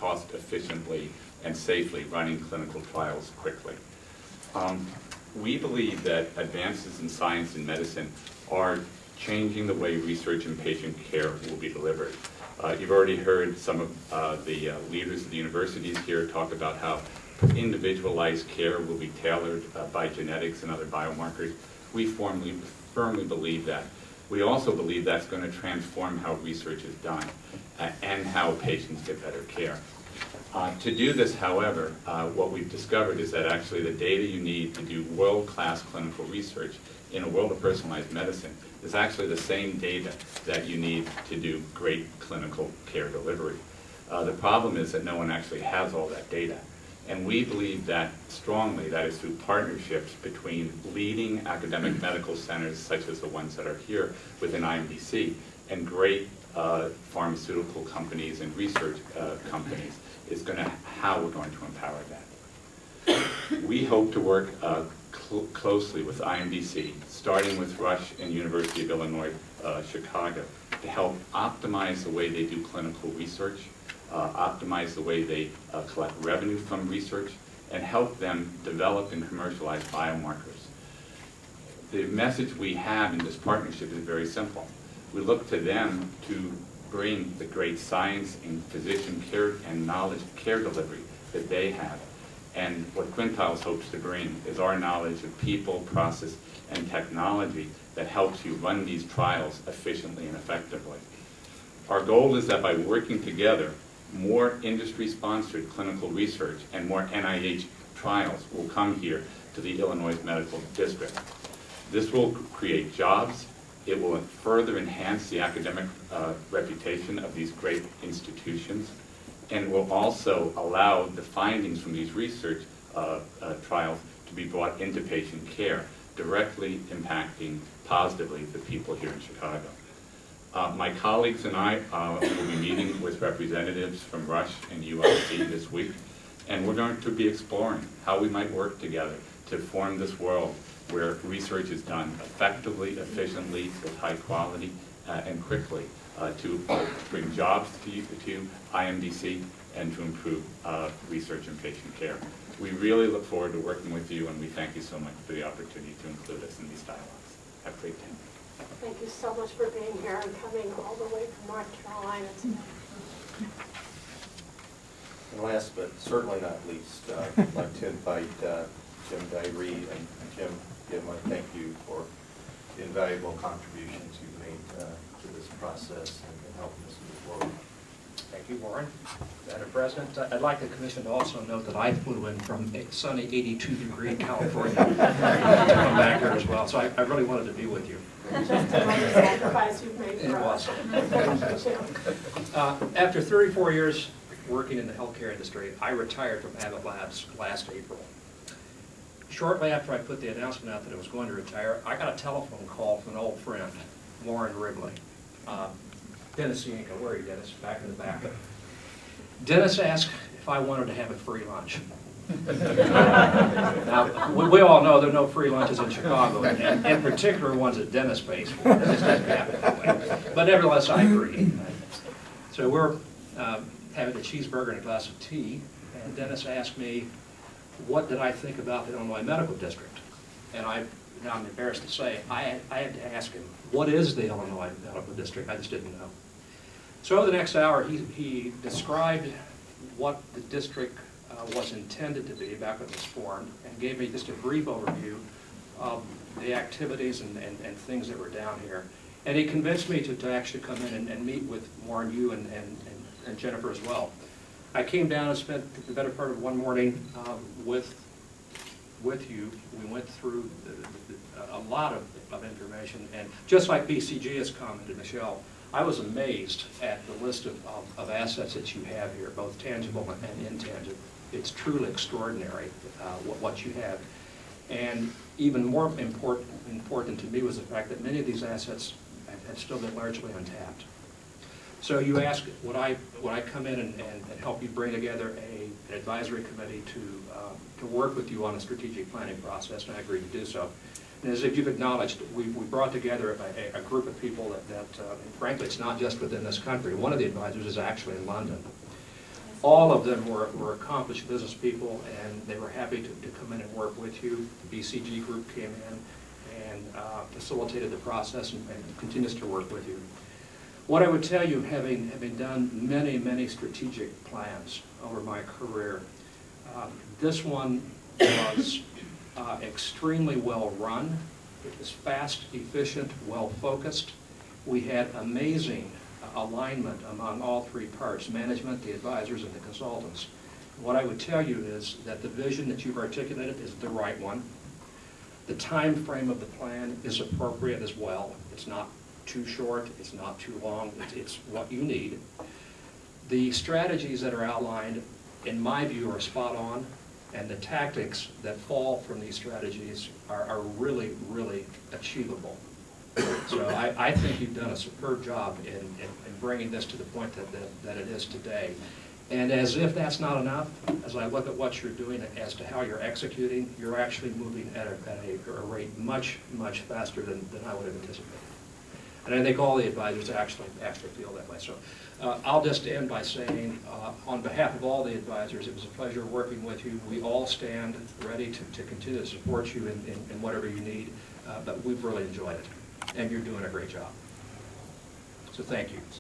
cost efficiently and safely running clinical trials quickly. We believe that advances in science and medicine are changing the way research and patient care will be delivered. You've already heard some of the leaders of the universities here talk about how individualized care will be tailored by genetics and other biomarkers. We firmly believe that. We also believe that's going to transform how research is done and how patients get better care. To do this, however, what we've discovered is that actually the data you need to do world-class clinical research in a world of personalized medicine is actually the same data that you need to do great clinical care delivery. The problem is that no one actually has all that data. And we believe that strongly that is through partnerships between leading academic medical centers, such as the ones that are here within IMDC, and great pharmaceutical companies and research companies, is how we're going to empower that. We hope to work closely with IMDC, starting with Rush and University of Illinois Chicago, to help optimize the way they do clinical research, optimize the way they collect revenue from research, and help them develop and commercialize biomarkers. The message we have in this partnership is very simple. We look to them to bring the great science and physician care and knowledge care delivery that they have. And what Quintiles hopes to bring is our knowledge of people, process, and technology that helps you run these trials efficiently and effectively. Our goal is that by working together, more industry-sponsored clinical research and more NIH trials will come here to the Illinois Medical District. This will create jobs. It will further enhance the academic reputation of these great institutions, and will also allow the findings from these research trials to be brought into patient care, directly impacting positively the people here in Chicago. My colleagues and I will be meeting with representatives from Rush and ULC this week, and we're going to be exploring how we might work together to form this world where research is done effectively, efficiently, with high quality, and quickly to bring jobs to IMDC and to improve research and patient care. We really look forward to working with you, and we thank you so much for the opportunity to include us in these dialogues. Have a great day. Thank you so much for being here and coming all the way from North Carolina today. And last but certainly not least, I'd like to invite Jim Diary. And Jim, I thank you for the invaluable contributions you've made to this process and helping us move forward. Thank you, Warren. Madam President, I'd like the Commission to also note that I flew in from sunny 82-degree California to come back here as well, so I really wanted to be with you. Just another sacrifice you've made for us. After 34 years working in the healthcare industry, I retired from Abbott Labs last April. Shortly after I put the announcement out that I was going to retire, I got a telephone call from an old friend, Warren Wrigley. Dennis Yanko, where are you, Dennis? Back in the back. Dennis asked if I wanted to have a free lunch. Now, we all know there are no free lunches in Chicago, and in particular ones that Dennis pays for. It just doesn't happen that way. But nevertheless, I agreed. So we're having a cheeseburger and a glass of tea, and Dennis asked me, what did I think about the Illinois Medical District? And now I'm embarrassed to say, I had to ask him, what is the Illinois Medical District? I just didn't know. So over the next hour, he described what the district was intended to be back when it was formed, and gave me just a brief overview of the activities and things that were down here. And he convinced me to actually come in and meet with Warren, you and Jennifer as well. I came down and spent the better part of one morning with you. We went through a lot of information, and just like BCG has commented, Michelle, I was amazed at the list of assets that you have here, both tangible and intangible. It's truly extraordinary what you have. And even more important to me was the fact that many of these assets have still been largely untapped. So you asked, would I come in and help you bring together an advisory committee to work with you on a strategic planning process, and I agreed to do so. And as you've acknowledged, we brought together a group of people that frankly, it's not just within this country. One of the advisors is actually in London. All of them were accomplished business people, and they were happy to come in and work with you. The BCG group came in and facilitated the process and continues to work with you. What I would tell you, having done many strategic plans over my career, this one was extremely well run. It was fast, efficient, well focused. We had amazing alignment among all three parts, management, the advisors, and the consultants. What I would tell you is that the vision that you've articulated is the right one. The time frame of the plan is appropriate as well. It's not too short, it's not too long, it's what you need. The strategies that are outlined, in my view, are spot on, and the tactics that fall from these strategies are really achievable. So I think you've done a superb job in bringing this to the point that it is today. And as if that's not enough, as I look at what you're doing as to how you're executing, you're actually moving at a rate much faster than I would have anticipated. And I think all the advisors actually feel that way. So I'll just end by saying, on behalf of all the advisors, it was a pleasure working with you. We all stand ready to continue to support you in whatever you need, but we've really enjoyed it, and you're doing a great job. So thank you.